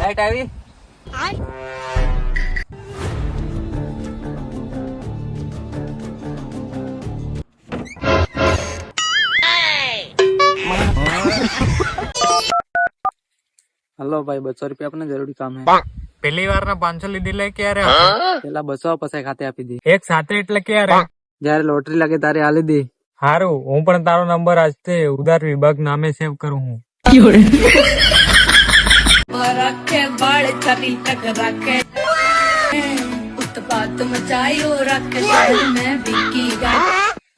Light આવી? Hello ભાઈ, 200 રૂપિયા આપણને જરૂરી કામ હે. પહેલી વાર ના 500 લીધી લે ક્યારે? પેલા 200 પછી ખાતે આપી દે. એક સાથે એટલે ક્યારે? જયારે લોટરી લાગે તારે આલી દે. હારું, હું પણ તારો નંબર આજથી ઉધાર વિભાગ નામે સેવ કરું હું. रखे बाल चली तक रखे उत्पात मचायो रखे शहर में बिकी गाड़ी।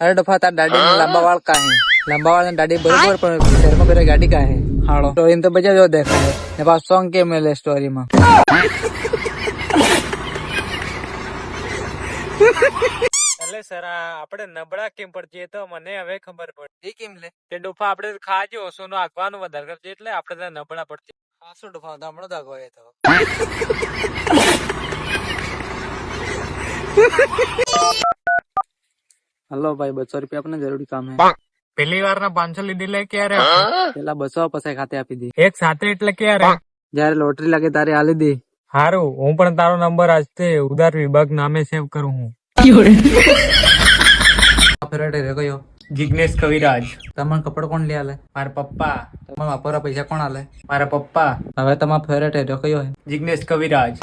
અરે ડફા, તાર દાડી ને લાંબા વાળ કા હે? લાંબા વાળ ને દાડી બરોબર, પણ શહેરમાં પેલા ગાડી કા હે? હાલો સ્ટોરી તો બજા જો દેખાય ને પાછ સોંગ કે મેલે સ્ટોરી માં. એટલે સર આપણે નબળા કેમ પડશે તો મને હવે ખબર પડી. એ કેમ લે? તે ડોફા આપણે ખાજો સોનું આખવાનું વધારે કરશે એટલે આપણે ત્યાં નબળા પડશે. આ શું ડફા, દામડો દાગો એ તો. હલો ભાઈ, 200 રૂપિયા આપણને જરૂરી કામ હે. પહેલી વાર ના 500 લીધી લે ક્યારે? પેલા 200 પછી ખાતે આપી દે. એક સાથે એટલે ક્યારે? જયારે લોટરી લાગે તારે આલી દે. હારું, હું પણ તારો નંબર આજથી ઉધાર વિભાગ નામે સેવ કરું હું. ફેવરેટ રે કયો? જિગ્નેશ કવિરાજ. તમારા કપડ કોણ લે આલે? મારા પપ્પા. તમારા વાપરવા પૈસા કોણ આલે? મારા પપ્પા. હવે તમારા ફેવરેટ રે કયો હે? જિગ્નેશ કવિરાજ.